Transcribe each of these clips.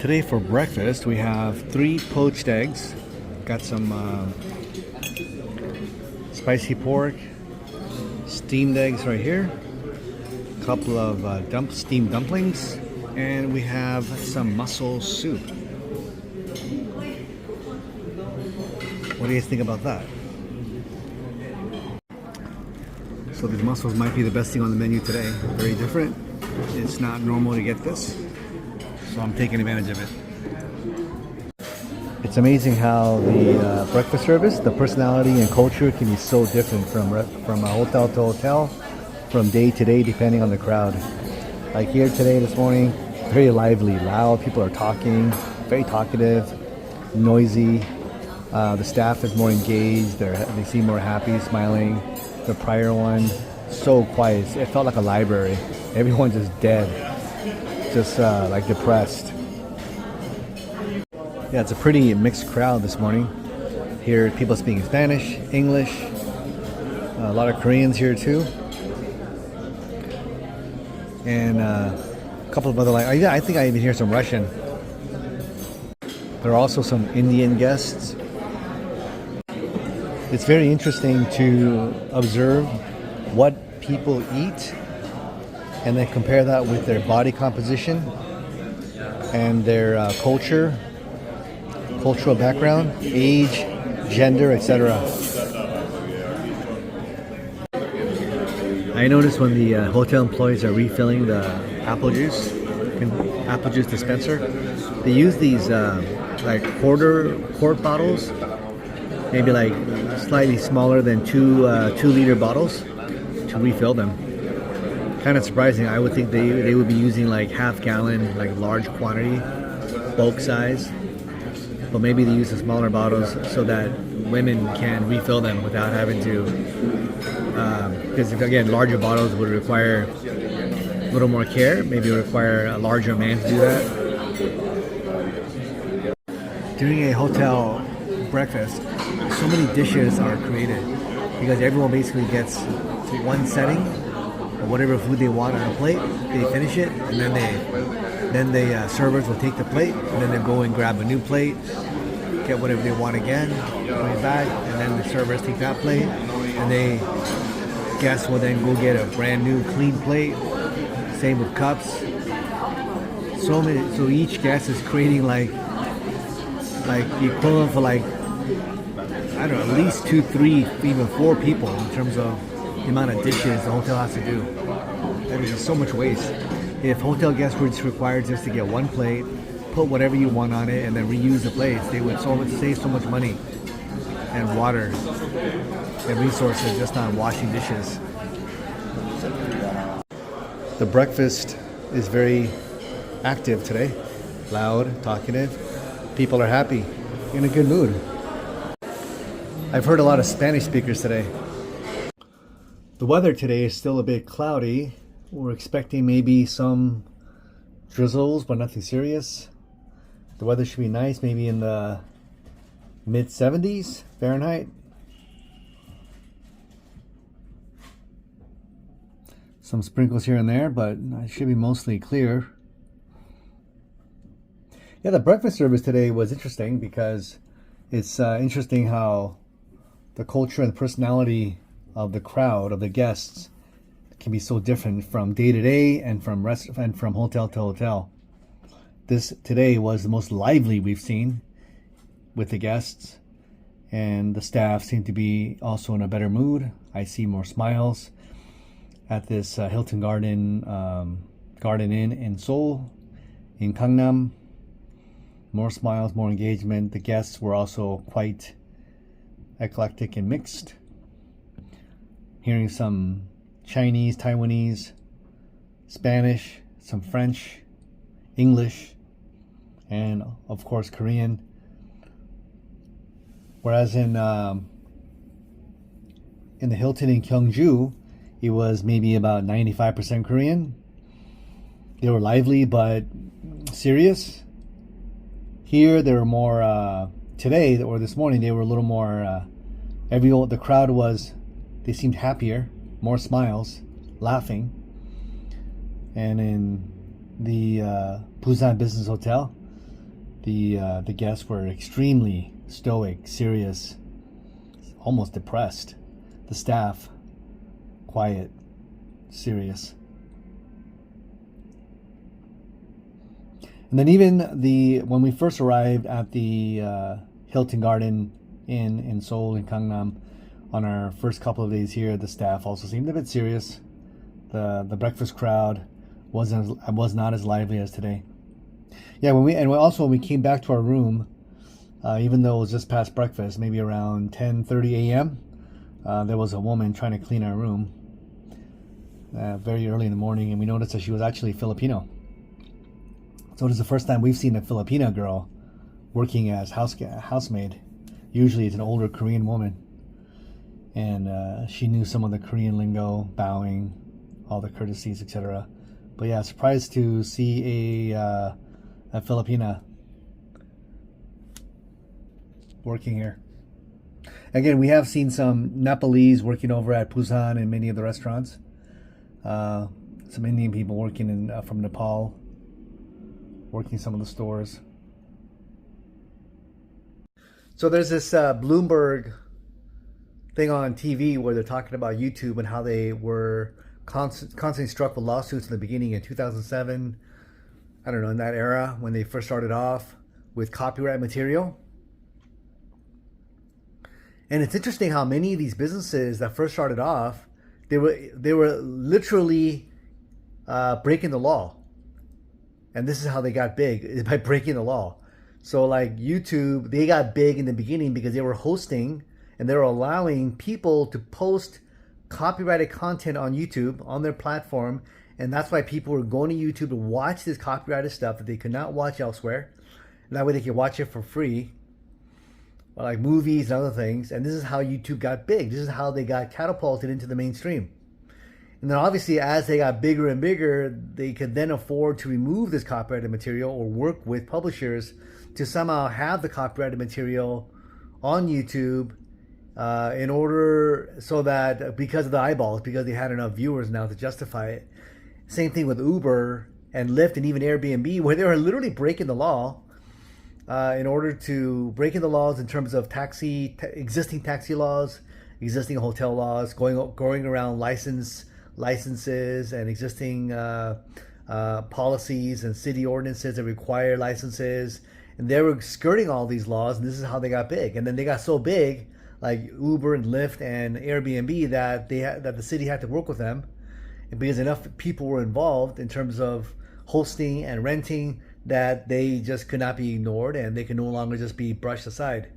Today for breakfast we have 3 poached eggs, got some spicy pork, steamed eggs right here, a couple of steamed dumplings, and we have some mussel soup. What do you think about that? So these mussels might be the best thing on the menu today. Very different. It's not normal to get this, so I'm taking advantage of it. It's amazing how the breakfast service, the personality and culture can be so different from a hotel to hotel, from day to day, depending on the crowd. Like here today, this morning, very lively, loud. People are talking, very talkative, noisy. The staff is more engaged. They seem more happy, smiling. The prior one, so quiet. It felt like a library. Everyone's just dead, just like depressed. Yeah, it's a pretty mixed crowd this morning. Here, people speaking Spanish, English, a lot of Koreans here too, and a couple of other I think I even hear some Russian. There are also some Indian guests. It's very interesting to observe what people eat and then compare that with their body composition and their cultural background, age, gender, etc. I noticed when the hotel employees are refilling the apple juice dispenser, they use these like quart bottles, maybe like slightly smaller than 2-liter bottles, to refill them. Kind of surprising. I would think they would be using like half-gallon, like large quantity, bulk size. But maybe they use the smaller bottles so that women can refill them without having to, because again, larger bottles would require a little more care. Maybe it would require a larger man to do that. During a hotel breakfast, so many dishes are created because everyone basically gets one setting or whatever food they want on a plate. They finish it, and then the servers will take the plate, and then they go and grab a new plate, get whatever they want again, bring it back, and then the servers take that plate, and guests will then go get a brand new clean plate. Same with cups. So each guest is creating like the equivalent for like, I don't know, at least 2, 3, even 4 people in terms of the amount of dishes the hotel has to do. That is just so much waste. If hotel guests were just required just to get one plate, put whatever you want on it, and then reuse the plates, they would save so much money and water and resources just on washing dishes. The breakfast is very active today. Loud, talkative. People are happy, in a good mood. I've heard a lot of Spanish speakers today. The weather today is still a bit cloudy. We're expecting maybe some drizzles, but nothing serious. The weather should be nice, maybe in the mid-70s Fahrenheit. Some sprinkles here and there, but it should be mostly clear. Yeah, the breakfast service today was interesting because it's interesting how the culture and personality of the crowd, of the guests, can be so different from day to day and from hotel to hotel. This today was the most lively we've seen with the guests, and the staff seem to be also in a better mood. I see more smiles at this Hilton Garden Inn in Seoul, in Gangnam. More smiles, more engagement. The guests were also quite eclectic and mixed. Hearing some Chinese, Taiwanese, Spanish, some French, English, and of course Korean. Whereas in the Hilton in Gyeongju, it was maybe about 95% Korean. They were lively but serious. Here they were more today or this morning they were a little more. The crowd was. They seemed happier, more smiles, laughing. And in the Busan Business Hotel, The guests were extremely stoic, serious, almost depressed. The staff, quiet, serious. And then even when we first arrived at the Hilton Garden Inn in Seoul in Gangnam, on our first couple of days here, the staff also seemed a bit serious. The breakfast crowd was not as lively as today. Yeah, when we came back to our room, even though it was just past breakfast, maybe around 10:30 a.m., there was a woman trying to clean our room very early in the morning, and we noticed that she was actually Filipino. So it is the first time we've seen a Filipino girl working as housemaid. Usually it's an older Korean woman. And she knew some of the Korean lingo, bowing, all the courtesies, etc. But yeah, surprised to see a Filipina working here. Again, we have seen some Nepalese working over at Busan and many of the restaurants. Some Indian people working from Nepal, working some of the stores. So there's this Bloomberg thing on TV where they're talking about YouTube and how they were constantly struck with lawsuits in the beginning in 2007. I don't know, in that era when they first started off with copyright material. And it's interesting how many of these businesses that first started off, they were literally breaking the law. And this is how they got big, is by breaking the law. So like YouTube, they got big in the beginning because they were hosting and they were allowing people to post copyrighted content on YouTube, on their platform. And that's why people were going to YouTube to watch this copyrighted stuff that they could not watch elsewhere. And that way they could watch it for free, like movies and other things. And this is how YouTube got big. This is how they got catapulted into the mainstream. And then obviously as they got bigger and bigger, they could then afford to remove this copyrighted material or work with publishers to somehow have the copyrighted material on YouTube in order so that because of the eyeballs, because they had enough viewers now to justify it. Same thing with Uber and Lyft and even Airbnb, where they were literally breaking the law in order to breaking the laws in terms of existing taxi laws, existing hotel laws, going around licenses and existing policies and city ordinances that require licenses. And they were skirting all these laws, and this is how they got big. And then they got so big, like Uber and Lyft and Airbnb, that that the city had to work with them, and because enough people were involved in terms of hosting and renting that they just could not be ignored, and they could no longer just be brushed aside.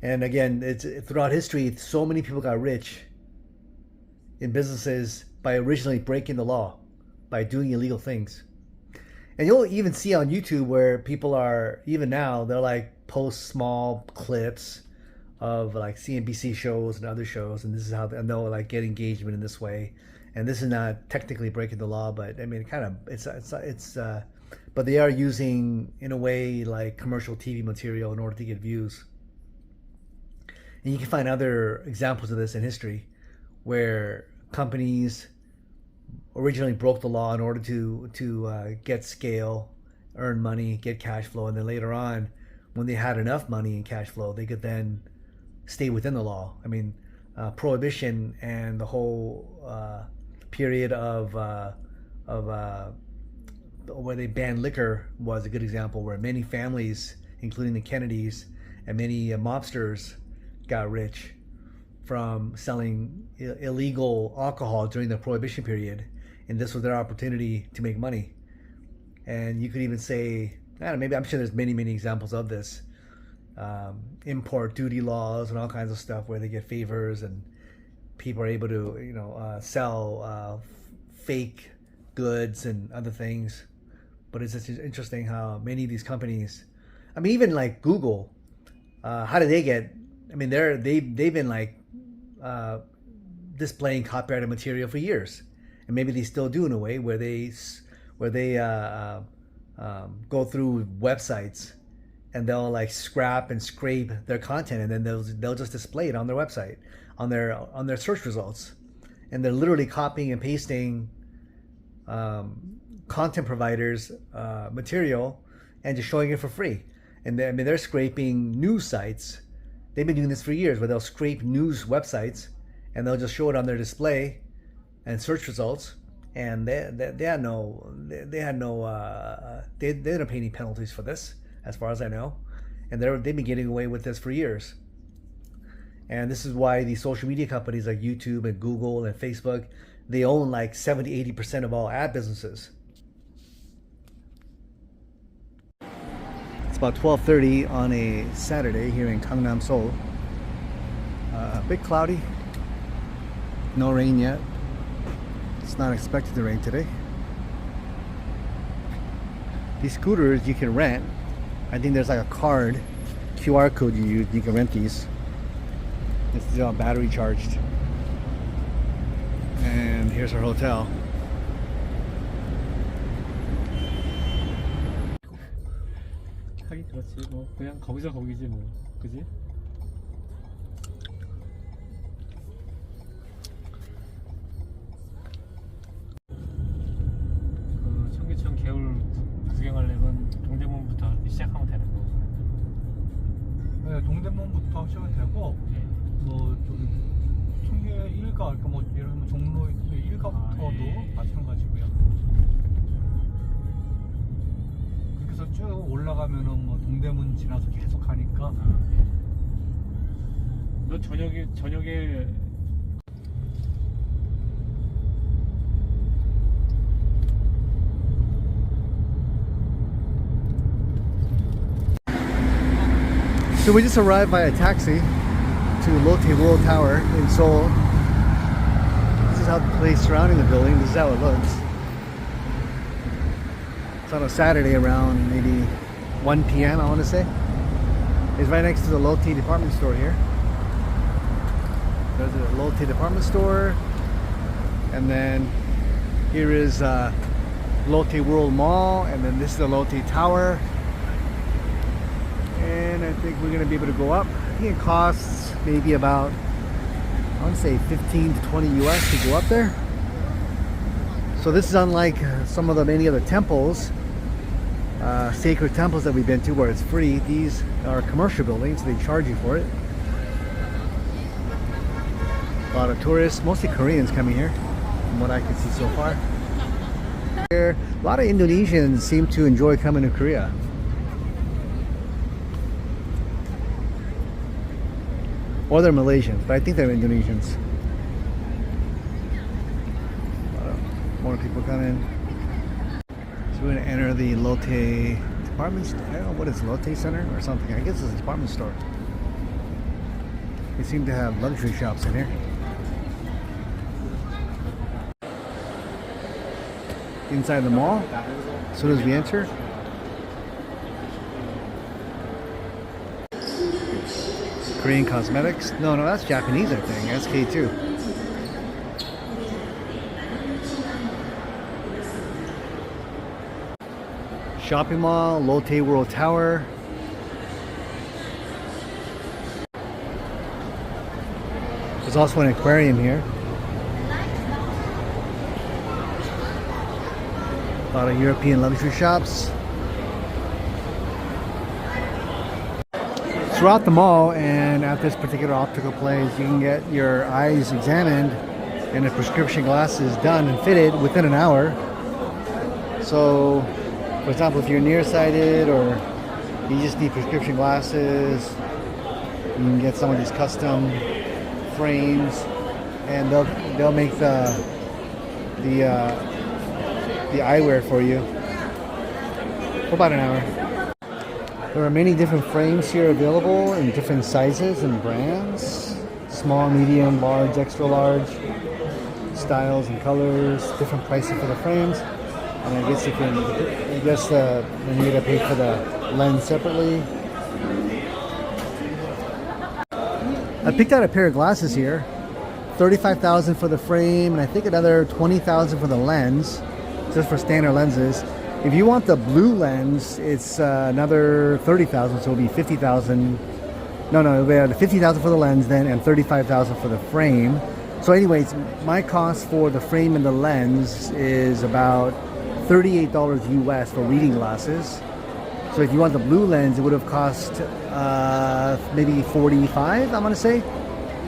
And again, it's throughout history, so many people got rich in businesses by originally breaking the law, by doing illegal things. And you'll even see on YouTube where people are, even now, they'll like post small clips of like CNBC shows and other shows, and this is how they'll like get engagement in this way. And this is not technically breaking the law, but I mean, but they are using, in a way, like commercial TV material in order to get views. And you can find other examples of this in history, where companies originally broke the law in order to get scale, earn money, get cash flow, and then later on, when they had enough money and cash flow, they could then stay within the law. I mean, prohibition and the whole period of where they banned liquor was a good example, where many families, including the Kennedys and many mobsters, got rich from selling illegal alcohol during the prohibition period, and this was their opportunity to make money. And you could even say, I don't know, maybe, I'm sure there's many examples of this, import duty laws and all kinds of stuff where they get favors and people are able to sell fake goods and other things. But it's just interesting how many of these companies, I mean, even like Google, how did they get, I mean, they've been like displaying copyrighted material for years, and maybe they still do in a way where they go through websites and they'll like scrap and scrape their content, and then they'll just display it on their website, on their search results, and they're literally copying and pasting content providers material, and just showing it for free. And I mean, they're scraping news sites. They've been doing this for years, where they'll scrape news websites and they'll just show it on their display and search results. And they didn't pay any penalties for this, as far as I know. And they've been getting away with this for years. And this is why these social media companies like YouTube and Google and Facebook, they own like 70-80% of all ad businesses. It's about 12:30 on a Saturday here in Gangnam, Seoul. A bit cloudy. No rain yet. It's not expected to rain today. These scooters you can rent. I think there's like a card, QR code you use. You can rent these. It's battery charged. And here's our hotel. 하긴 그렇지. 뭐 그냥 거기서 거기지 뭐. 그지? 그 청계천 개울 구경하려면 동대문부터 시작하면 되는 거고. 네, 동대문부터 하시면 되고, 네. 뭐 저기 청계 일가, 그러니까 뭐 예를 들면 종로 일가부터도 아, 예. 마찬가지고요. 그렇게 해서 쭉 올라가면은 뭐 동대문 지나서 계속 가니까. 아, 네. 너 저녁에 So we just arrived by a taxi to Lotte World Tower in Seoul. This is how the place surrounding the building, this is how it looks. It's on a Saturday around maybe 1 p.m. I want to say. It's right next to the Lotte department store here. There's a Lotte department store. And then here is Lotte World Mall. And then this is the Lotte Tower. And I think we're going to be able to go up. I think it costs maybe about, I want to say 15 to 20 US to go up there. So this is unlike some of the many other temples, sacred temples that we've been to where it's free. These are commercial buildings, so they charge you for it. A lot of tourists, mostly Koreans coming here, from what I can see so far. A lot of Indonesians seem to enjoy coming to Korea. Or they're Malaysians, but I think they're Indonesians. More people coming. So we're gonna enter the Lotte department store. I don't know what is Lotte Center or something. I guess it's a department store. They seem to have luxury shops in here. Inside the mall, as soon as we enter. Korean cosmetics. No, that's Japanese, I think. SK2. Shopping mall, Lotte World Tower. There's also an aquarium here. A lot of European luxury shops. Throughout the mall and at this particular optical place, you can get your eyes examined and the prescription glasses done and fitted within an hour. So, for example, if you're nearsighted or you just need prescription glasses, you can get some of these custom frames, and they'll make the eyewear for you for about an hour. There are many different frames here available in different sizes and brands. Small, medium, large, extra large, styles and colors, different pricing for the frames. And I guess then you gotta pay for the lens separately. I picked out a pair of glasses here. 35,000 for the frame, and I think another 20,000 for the lens, just for standard lenses. If you want the blue lens, it's another 30,000, so it'll be 50,000. No, it'll be 50,000 for the lens then, and 35,000 for the frame. So anyways, my cost for the frame and the lens is about $38 US for reading glasses. So if you want the blue lens, it would have cost maybe 45, I'm gonna say,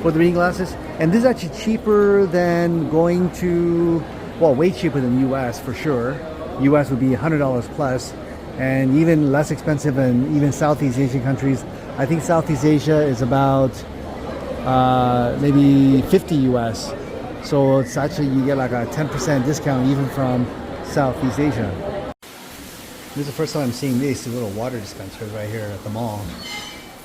for the reading glasses. And this is actually cheaper than going to, well, way cheaper than US for sure. US would be $100 plus, and even less expensive in even Southeast Asian countries. I think Southeast Asia is about maybe 50 US. So it's actually, you get like a 10% discount even from Southeast Asia. This is the first time I'm seeing these little water dispensers right here at the mall.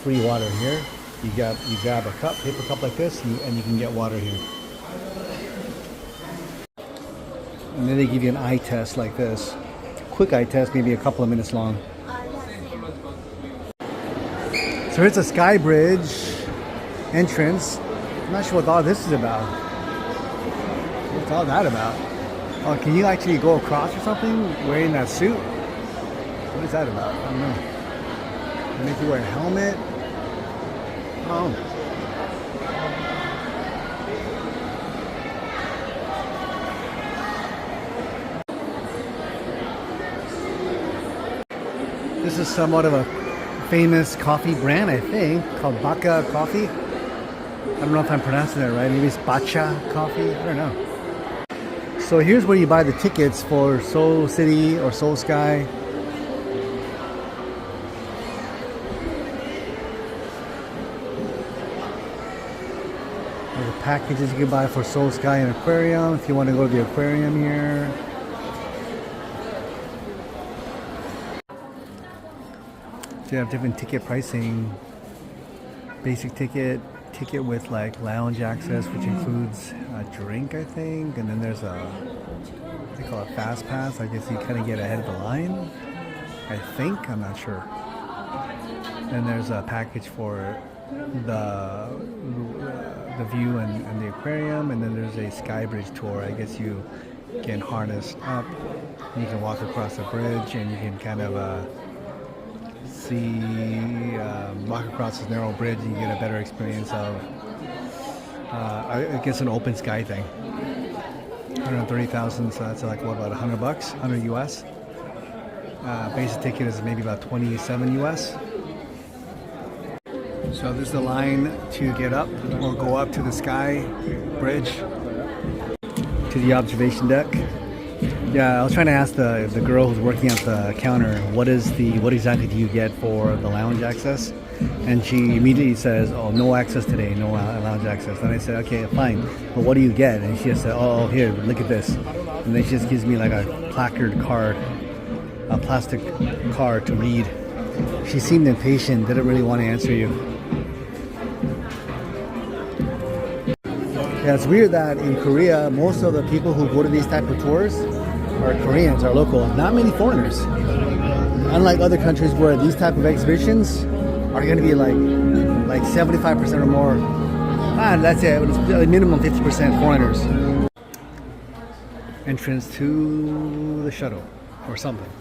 Free water here. You grab a cup, paper cup like this, and you can get water here. And then they give you an eye test like this. Quick eye test, maybe a couple of minutes long. So here's a sky bridge entrance. I'm not sure what all this is about. What's all that about? Oh, can you actually go across or something wearing that suit? What is that about? I don't know. They make you wear a helmet. Oh. This is somewhat of a famous coffee brand, I think, called Baka Coffee. I don't know if I'm pronouncing that right. Maybe it's Bacha Coffee. I don't know. So here's where you buy the tickets for Seoul City or Seoul Sky. There's the packages you can buy for Seoul Sky and Aquarium if you want to go to the aquarium here. They have different ticket pricing. Basic ticket with like lounge access, which includes a drink, I think, and then there's they call it fast pass. I guess you kind of get ahead of the line, I think. I'm not sure. And there's a package for the view and the aquarium, and then there's a sky bridge tour. I guess you get harnessed up, and you can walk across the bridge, and you can kind of walk across this narrow bridge and you get a better experience of I guess an open sky thing. 130,000, so that's like what, about $100, 100 US. Basic ticket is maybe about 27 US. So this is the line to get up or go up to the sky bridge to the observation deck. Yeah, I was trying to ask the girl who's working at the counter, what exactly do you get for the lounge access? And she immediately says, oh, no access today, no lounge access. And I said, okay, fine, but what do you get? And she just said, oh, here, look at this. And then she just gives me like a placard card, a plastic card to read. She seemed impatient, didn't really want to answer you. Yeah, it's weird that in Korea, most of the people who go to these type of tours are Koreans, are local, not many foreigners. Unlike other countries where these type of exhibitions are going to be like 75% or more. That's it. It's minimum 50% foreigners. Entrance to the shuttle or something.